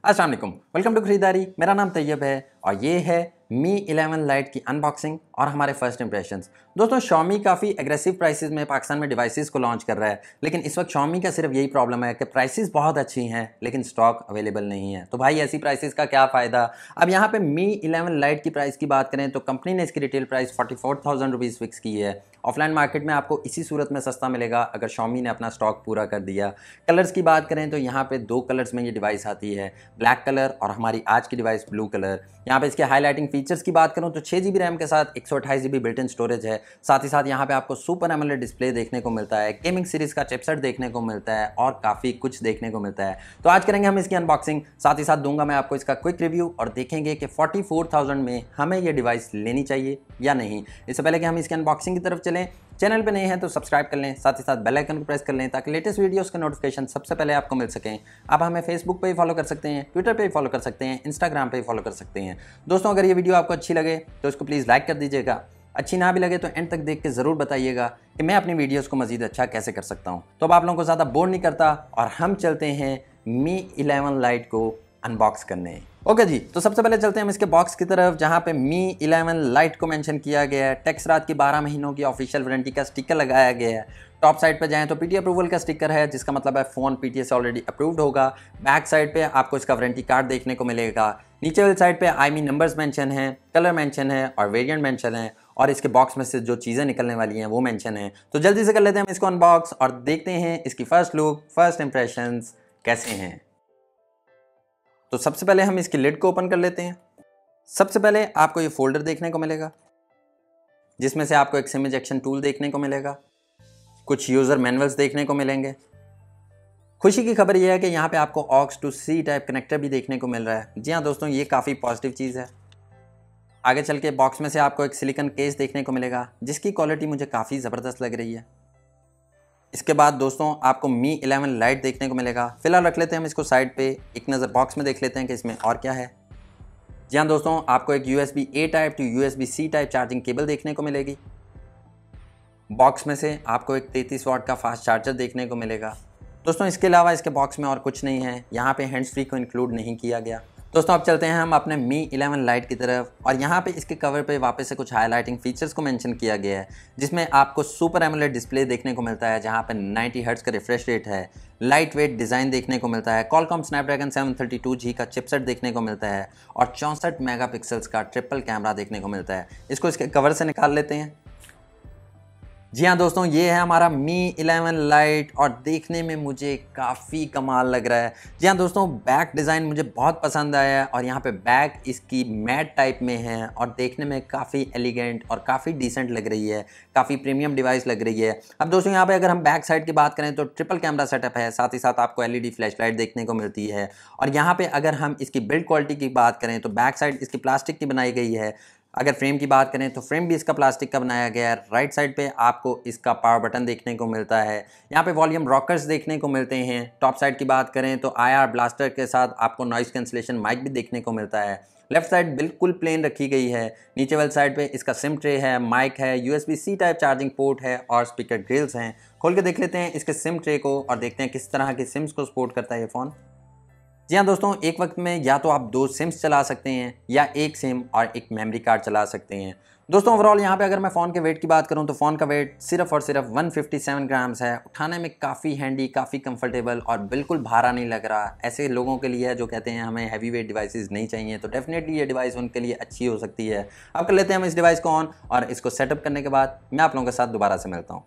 अस्सलाम वालेकुम, welcome to खरीदारी। मेरा नाम तैयब है और ये है मी 11 लाइट की अनबॉक्सिंग और हमारे फर्स्ट इंप्रेशंस। दोस्तों Xiaomi काफ़ी एग्रेसिव प्राइसेस में पाकिस्तान में डिवाइसेस को लॉन्च कर रहा है, लेकिन इस वक्त Xiaomi का सिर्फ यही प्रॉब्लम है कि प्राइसेस बहुत अच्छी हैं लेकिन स्टॉक अवेलेबल नहीं है। तो भाई ऐसी प्राइसेस का क्या फ़ायदा। अब यहाँ पे मी 11 लाइट की प्राइस की बात करें तो कंपनी ने इसकी रिटेल प्राइस 44,000 रुपीज़ फिक्स की है। ऑफलाइन मार्केट में आपको इसी सूरत में सस्ता मिलेगा अगर Xiaomi ने अपना स्टॉक पूरा कर दिया। कलर्स की बात करें तो यहाँ पे दो कलर्स में ये डिवाइस आती है, ब्लैक कलर और हमारी आज की डिवाइस ब्लू कलर। यहाँ पे इसके हाईलाइटिंग फीचर्स की बात करूँ तो 6 GB रैम के साथ 128 GB बिल्ट इन स्टोरेज है। साथ ही साथ यहाँ पे आपको सुपर एमोलेड डिस्प्ले देखने को मिलता है, गेमिंग सीरीज का चिपसेट देखने को मिलता है और काफ़ी कुछ देखने को मिलता है। तो आज करेंगे हम इसकी अनबॉक्सिंग, साथ ही साथ दूंगा मैं आपको इसका क्विक रिव्यू और देखेंगे कि 44,000 में हमें ये डिवाइस लेनी चाहिए या नहीं। इससे पहले कि हम इसकी अनबॉक्सिंग की तरफ चलें, चैनल पे नए हैं तो सब्सक्राइब कर लें, साथ ही साथ बेल आइकन को प्रेस कर लें ताकि लेटेस्ट वीडियोस के नोटिफिकेशन सबसे पहले आपको मिल सकें। आप हमें फेसबुक पे ही फॉलो कर सकते हैं, ट्विटर पे ही फॉलो कर सकते हैं, इंस्टाग्राम पे ही फॉलो कर सकते हैं। दोस्तों अगर ये वीडियो आपको अच्छी लगे तो इसको प्लीज़ लाइक कर दीजिएगा, अच्छी ना भी लगे तो एंड तक देख के ज़रूर बताइएगा कि मैं अपनी वीडियोज़ को मज़ीद अच्छा कैसे कर सकता हूँ। तो अब आप लोगों को ज़्यादा बोर नहीं करता और हम चलते हैं मी 11 लाइट को अनबॉक्स करने। ओके जी, तो सबसे पहले चलते हैं हम इसके बॉक्स की तरफ जहां पे मी 11 लाइट को मेंशन किया गया है। टेक्सरात की 12 महीनों की ऑफिशियल वारंटी का स्टिकर लगाया गया है। टॉप साइड पे जाएं तो पीटीए अप्रूवल का स्टिकर है, जिसका मतलब है फ़ोन पीटीए से ऑलरेडी अप्रूव्ड होगा। बैक साइड पे आपको इसका वारंटी कार्ड देखने को मिलेगा। नीचे वाली साइड पे आईमी नंबर्स मेंशन है, कलर मेंशन है और वेरिएंट मेंशन है और इसके बॉक्स में से जो चीज़ें निकलने वाली हैं वो मेंशन है। तो जल्दी से कर लेते हैं हम इसको अनबॉक्स और देखते हैं इसकी फर्स्ट लुक, फर्स्ट इंप्रेशंस कैसे हैं। तो सबसे पहले हम इसकी लिड को ओपन कर लेते हैं। सबसे पहले आपको ये फोल्डर देखने को मिलेगा जिसमें से आपको एक सिम इजेक्शन टूल देखने को मिलेगा, कुछ यूज़र मैनुअल्स देखने को मिलेंगे। खुशी की खबर यह है कि यहाँ पे आपको aux to C type connector भी देखने को मिल रहा है। जी हाँ दोस्तों, ये काफ़ी पॉजिटिव चीज़ है। आगे चल के बॉक्स में से आपको एक सिलिकॉन केस देखने को मिलेगा जिसकी क्वालिटी मुझे काफ़ी ज़बरदस्त लग रही है। इसके बाद दोस्तों आपको मी 11 लाइट देखने को मिलेगा। फिलहाल रख लेते हैं हम इसको साइड पे, एक नज़र बॉक्स में देख लेते हैं कि इसमें और क्या है। जी हाँ दोस्तों, आपको एक USB A type two USB C type charging cable देखने को मिलेगी। बॉक्स में से आपको एक 33 वाट का फास्ट चार्जर देखने को मिलेगा। दोस्तों इसके अलावा इसके बॉक्स में और कुछ नहीं है, यहाँ पे हैंड्स फ्री को इंक्लूड नहीं किया गया। दोस्तों अब चलते हैं हम अपने मी 11 लाइट की तरफ और यहाँ पे इसके कवर पे वापस से कुछ हाईलाइटिंग फीचर्स को मेंशन किया गया है, जिसमें आपको सुपर एमोलेड डिस्प्ले देखने को मिलता है जहाँ पे 90 हर्ट्ज का रिफ्रेश रेट है। लाइट वेट डिज़ाइन देखने को मिलता है। Qualcomm स्नैपड्रैगन 732G का चिपसेट देखने को मिलता है और 64 मेगापिक्सल्स का ट्रिपल कैमरा देखने को मिलता है। इसको इसके कवर से निकाल लेते हैं। जी हाँ दोस्तों, ये है हमारा मी 11 लाइट और देखने में मुझे काफ़ी कमाल लग रहा है। जी हाँ दोस्तों, बैक डिज़ाइन मुझे बहुत पसंद आया है और यहाँ पे बैक इसकी मैट टाइप में है और देखने में काफ़ी एलिगेंट और काफ़ी डिसेंट लग रही है, काफ़ी प्रीमियम डिवाइस लग रही है। अब दोस्तों यहाँ पे अगर हम बैक साइड की बात करें तो ट्रिपल कैमरा सेटअप है, साथ ही साथ आपको LED फ्लैश लाइट देखने को मिलती है। और यहाँ पर अगर हम इसकी बिल्ड क्वालिटी की बात करें तो बैक साइड इसकी प्लास्टिक की बनाई गई है। अगर फ्रेम की बात करें तो फ्रेम भी इसका प्लास्टिक का बनाया गया है। राइट साइड पे आपको इसका पावर बटन देखने को मिलता है। यहाँ पे वॉल्यूम रॉकर्स देखने को मिलते हैं। टॉप साइड की बात करें तो IR ब्लास्टर के साथ आपको नॉइस कैंसलेशन माइक भी देखने को मिलता है। लेफ्ट साइड बिल्कुल प्लेन रखी गई है। नीचे वाली साइड पे इसका सिम ट्रे है, माइक है, USB C type charging port है और स्पीकर ग्रिल्स हैं। खोल के देख लेते हैं इसके सिम ट्रे को और देखते हैं किस तरह की सिम्स को सपोर्ट करता है ये फ़ोन। जी हाँ दोस्तों, एक वक्त में या तो आप 2 सिम्स चला सकते हैं या एक सिम और एक मेमोरी कार्ड चला सकते हैं। दोस्तों ओवरऑल यहाँ पे अगर मैं फ़ोन के वेट की बात करूँ तो फ़ोन का वेट सिर्फ और सिर्फ 157 ग्राम्स है। उठाने में काफ़ी हैंडी, काफ़ी कंफर्टेबल और बिल्कुल भारा नहीं लग रहा। ऐसे लोगों के लिए है जो कहते हैं हमें हैवी वेट डिवाइसेस नहीं चाहिए, तो डेफिनेटली ये डिवाइस उनके लिए अच्छी हो सकती है। अब कर लेते हैं हम इस डिवाइस को ऑन और इसको सेटअप करने के बाद मैं आप लोगों के साथ दोबारा से मिलता हूँ।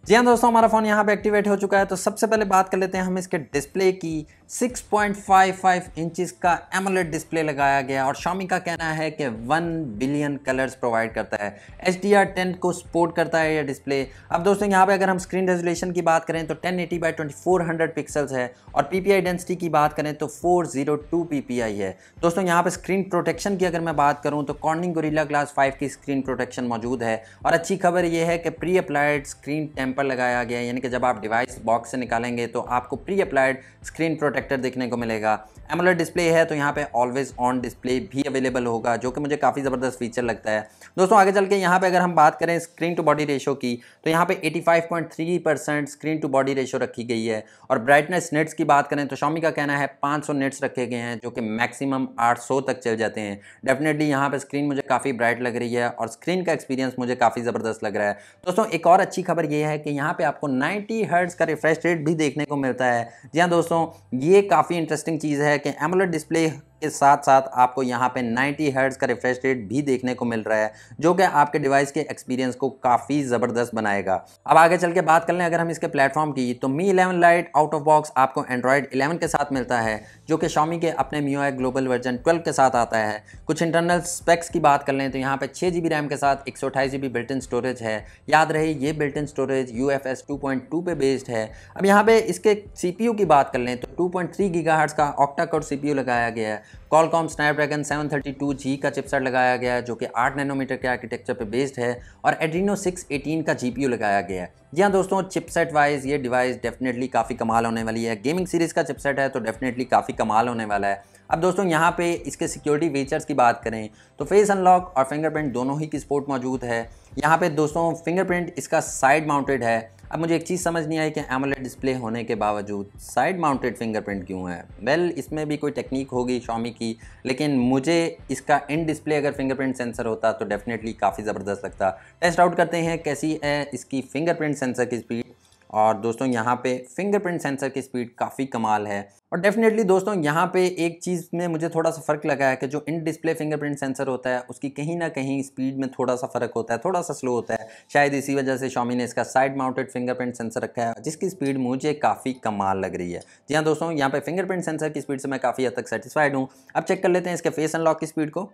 जी हाँ दोस्तों, हमारा फ़ोन यहाँ पे एक्टिवेट हो चुका है। तो सबसे पहले बात कर लेते हैं हम इसके डिस्प्ले की। 6.55 इंचज़ का एमोलेड डिस्प्ले लगाया गया और Xiaomi का कहना है कि 1 बिलियन कलर्स प्रोवाइड करता है। HDR10 को सपोर्ट करता है यह डिस्प्ले। अब दोस्तों यहाँ पे अगर हम स्क्रीन रेजोल्यूशन की बात करें तो 1080x2400 पिक्सल्स है और PPI डेंसिटी की बात करें तो 402 PPI है। दोस्तों यहाँ पे स्क्रीन प्रोटेक्शन की अगर मैं बात करूँ तो Corning Gorilla Glass 5 की स्क्रीन प्रोटेक्शन मौजूद है और अच्छी खबर यह है कि प्री अप्लाइड स्क्रीन टेम्पर लगाया गया है, यानी कि जब आप डिवाइस बॉक्स से निकालेंगे तो आपको pre applied screen protection factor देखने को मिलेगा। एमोलेड डिस्प्ले है तो यहाँ पे ऑलवेज ऑन डिस्प्ले भी अवेलेबल होगा, जो कि मुझे काफ़ी ज़बरदस्त फीचर लगता है। दोस्तों आगे चल के यहाँ पे अगर हम बात करें स्क्रीन टू बॉडी रेशो की, तो यहाँ पे 85.3% स्क्रीन टू बॉडी रेशो रखी गई है। और ब्राइटनेस निट्स की बात करें तो Xiaomi का कहना है 500 निट्स रखे गए हैं, जो कि मैक्सिमम 800 तक चल जाते हैं। डेफिनेटली यहाँ पे स्क्रीन मुझे काफ़ी ब्राइट लग रही है और स्क्रीन का एक्सपीरियंस मुझे काफ़ी ज़बरदस्त लग रहा है। दोस्तों एक और अच्छी खबर ये है कि यहाँ पे आपको 90 हर्ट्ज का रिफ्रेश रेट भी देखने को मिलता है। जी हाँ दोस्तों, ये काफ़ी इंटरेस्टिंग चीज़ है कि एमोलेड डिस्प्ले के साथ साथ आपको यहाँ पे 90 हर्ट्ज का रिफ्रेश रेट भी देखने को मिल रहा है, जो कि आपके डिवाइस के एक्सपीरियंस को काफ़ी ज़बरदस्त बनाएगा। अब आगे चल के बात कर लें अगर हम इसके प्लेटफॉर्म की, तो Mi 11 Lite out of box आपको Android 11 के साथ मिलता है, जो कि Xiaomi के अपने MIUI ग्लोबल वर्जन 12 के साथ आता है। कुछ इंटरनल स्पेक्स की बात कर लें तो यहाँ पे 6 GB रैम के साथ 128 GB बिल्ट इन स्टोरेज है। याद रहे ये बिल्ट इन स्टोरेज UFS 2.2 पे बेस्ड है। अब यहाँ पे इसके CPU की बात कर लें तो 2.3 GHz का ऑक्टा कोर CPU लगाया गया है। Qualcomm Snapdragon 732G का चिपसेट लगाया गया है, जो कि 8 नैनोमीटर के आर्किटेक्चर पे बेस्ड है, और Adreno 618 का GPU लगाया गया है। जी हाँ दोस्तों, चिपसेट वाइज ये डिवाइस डेफिनेटली काफ़ी कमाल होने वाली है। गेमिंग सीरीज़ का चिपसेट है तो डेफिनेटली काफ़ी कमाल होने वाला है। अब दोस्तों यहाँ पे इसके सिक्योरिटी फीचर्स की बात करें तो फेस अनलॉक और फिंगरप्रिंट दोनों ही की सपोर्ट मौजूद है। यहाँ पे दोस्तों फिंगरप्रिंट इसका साइड माउंटेड है। अब मुझे एक चीज़ समझ नहीं आई कि एमोलेड डिस्प्ले होने के बावजूद साइड माउंटेड फिंगरप्रिंट क्यों है। वेल, इसमें भी कोई टेक्निक होगी Xiaomi की, लेकिन मुझे इसका इन डिस्प्ले अगर फिंगरप्रिंट सेंसर होता तो डेफिनेटली काफ़ी ज़बरदस्त लगता। टेस्ट आउट करते हैं कैसी है इसकी फिंगरप्रिंट सेंसर की स्पीड। और दोस्तों यहाँ पे फिंगरप्रिंट सेंसर की स्पीड काफ़ी कमाल है। और डेफिनेटली दोस्तों यहाँ पे एक चीज़ में मुझे थोड़ा सा फ़र्क लगा है कि जो इन डिस्प्ले फिंगरप्रिंट सेंसर होता है उसकी कहीं ना कहीं स्पीड में थोड़ा सा फ़र्क होता है, थोड़ा सा स्लो होता है। शायद इसी वजह से Xiaomi ने इसका साइड माउंटेड फिंगरप्रिंट सेंसर रखा है, जिसकी स्पीड मुझे काफ़ी कमाल लग रही है। जी हाँ दोस्तों, यहाँ पे फिंगरप्रिंट सेंसर की स्पीड से मैं काफ़ी हद तक सेटिस्फाइड हूँ। अब चेक कर लेते हैं इसके फेस अनलॉक की स्पीड को।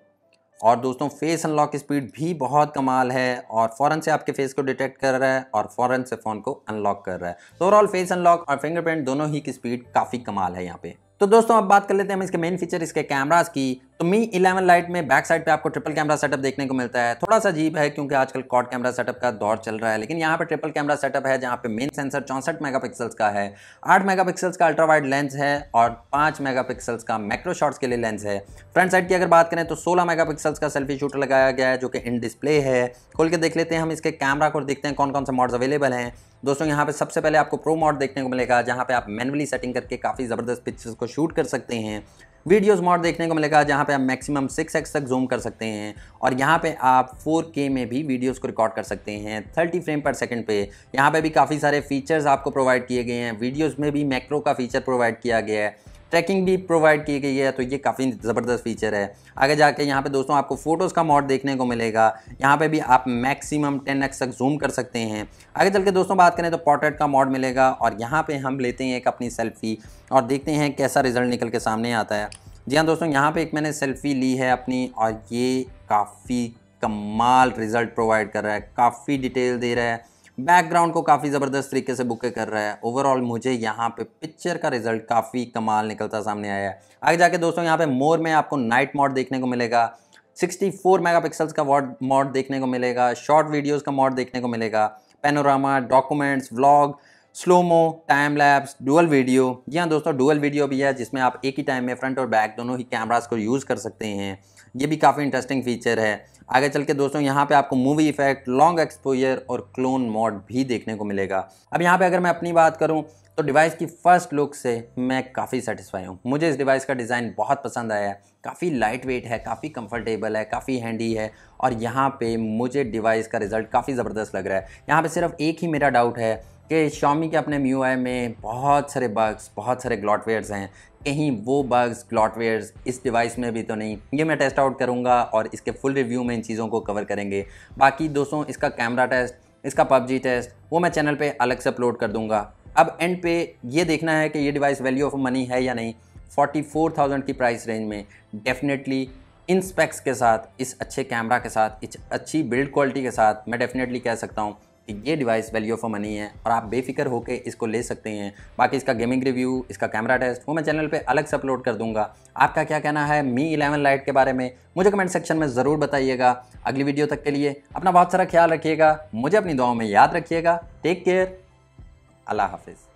और दोस्तों फेस अनलॉक की स्पीड भी बहुत कमाल है और फ़ौरन से आपके फेस को डिटेक्ट कर रहा है और फ़ौरन से फ़ोन को अनलॉक कर रहा है। तो ओवरऑल फेस अनलॉक और फिंगरप्रिंट दोनों ही की स्पीड काफ़ी कमाल है यहाँ पे। तो दोस्तों अब बात कर लेते हैं हम इसके मेन फीचर, इसके कैमरास की। तो Mi 11 Lite में बैक साइड पे आपको ट्रिपल कैमरा सेटअप देखने को मिलता है। थोड़ा सा अजीब है क्योंकि आजकल क्वाड कैमरा सेटअप का दौर चल रहा है, लेकिन यहाँ पे ट्रिपल कैमरा सेटअप है जहाँ पे मेन सेंसर 64 मेगापिक्सल्स का है, 8 मेगापिक्सल्स का अल्ट्रा वाइड लेंस है और 5 मेगापिक्सल्स का मैक्रो शॉट्स के लिए लेंस है। फ्रंट साइड की अगर बात करें तो 16 मेगापिक्सल्स का सेल्फी शूटर लगाया गया है, जो कि इन डिस्प्ले है। खोल के देख लेते हैं हम इसके कैमरा को, देखते हैं कौन कौन से मॉड्स अवेलेबल हैं। दोस्तों यहाँ पे सबसे पहले आपको प्रो मोड देखने को मिलेगा, जहाँ पे आप मैनुअली सेटिंग करके काफ़ी ज़बरदस्त पिक्चर्स को शूट कर सकते हैं। वीडियोस मोड देखने को मिलेगा, जहाँ पे आप मैक्सिमम 6x तक जूम कर सकते हैं और यहाँ पे आप 4K में भी वीडियोस को रिकॉर्ड कर सकते हैं 30 फ्रेम पर सेकंड पे। यहाँ पे भी काफ़ी सारे फीचर्स आपको प्रोवाइड किए गए हैं। वीडियोस में भी मैक्रो का फीचर प्रोवाइड किया गया है, ट्रैकिंग भी प्रोवाइड की गई है, तो ये काफ़ी ज़बरदस्त फीचर है। आगे जाके यहाँ पे दोस्तों आपको फ़ोटोज़ का मोड देखने को मिलेगा, यहाँ पे भी आप मैक्सिमम 10x तक जूम कर सकते हैं। आगे चल के दोस्तों बात करें तो पोर्ट्रेट का मोड मिलेगा और यहाँ पे हम लेते हैं एक अपनी सेल्फ़ी और देखते हैं कैसा रिज़ल्ट निकल के सामने आता है। जी हाँ दोस्तों, यहाँ पे एक मैंने सेल्फ़ी ली है अपनी और ये काफ़ी कमाल रिज़ल्ट प्रोवाइड कर रहा है, काफ़ी डिटेल दे रहा है, बैकग्राउंड को काफ़ी ज़बरदस्त तरीके से बुके कर रहा है। ओवरऑल मुझे यहाँ पे पिक्चर का रिजल्ट काफ़ी कमाल निकलता सामने आया है। आगे जाके दोस्तों यहाँ पे मोर में आपको नाइट मोड देखने को मिलेगा, 64 मेगापिक्सल्स का मोड देखने को मिलेगा, शॉर्ट वीडियोस का मोड देखने को मिलेगा, panorama, documents, vlog, slomo, time lapse, dual video. जी हाँ दोस्तों, डुअल वीडियो भी है जिसमें आप एक ही टाइम में फ्रंट और बैक दोनों ही कैमरास को यूज़ कर सकते हैं। ये भी काफ़ी इंटरेस्टिंग फीचर है। आगे चल के दोस्तों यहाँ पे आपको मूवी इफेक्ट, लॉन्ग एक्सपोजर और क्लोन मोड भी देखने को मिलेगा। अब यहाँ पे अगर मैं अपनी बात करूँ तो डिवाइस की फ़र्स्ट लुक से मैं काफ़ी सेटिस्फाई हूँ। मुझे इस डिवाइस का डिज़ाइन बहुत पसंद आया है, काफ़ी लाइट वेट है, काफ़ी कंफर्टेबल है, काफ़ी हैंडी है और यहाँ पे मुझे डिवाइस का रिज़ल्ट काफ़ी ज़बरदस्त लग रहा है। यहाँ पे सिर्फ एक ही मेरा डाउट है कि Xiaomi के अपने MIUI में बहुत सारे बग्स, बहुत सारे ग्लॉटवेयर्स हैं, कहीं वो बग्स, ग्लॉटवेयर्स इस डिवाइस में भी तो नहीं। ये मैं टेस्ट आउट करूँगा और इसके फुल रिव्यू में इन चीज़ों को कवर करेंगे। बाकी दोस्तों इसका कैमरा टेस्ट, इसका PUBG टेस्ट वो मैं चैनल पे अलग से अपलोड कर दूँगा। अब एंड पे ये देखना है कि ये डिवाइस वैल्यू ऑफ मनी है या नहीं। 44,000 की प्राइस रेंज में डेफिनेटली इन स्पेक्स के साथ, इस अच्छे कैमरा के साथ, इस अच्छी बिल्ड क्वालिटी के साथ मैं डेफिनेटली कह सकता हूँ कि ये डिवाइस वैल्यू ऑफ मनी है और आप बेफिक्र होकर इसको ले सकते हैं। बाकी इसका गेमिंग रिव्यू, इसका कैमरा टेस्ट वो मैं चैनल पे अलग से अपलोड कर दूंगा। आपका क्या कहना है Mi 11 Lite के बारे में मुझे कमेंट सेक्शन में ज़रूर बताइएगा। अगली वीडियो तक के लिए अपना बहुत सारा ख्याल रखिएगा, मुझे अपनी दुआओं में याद रखिएगा। टेक केयर, अल्लाह हाफिज़।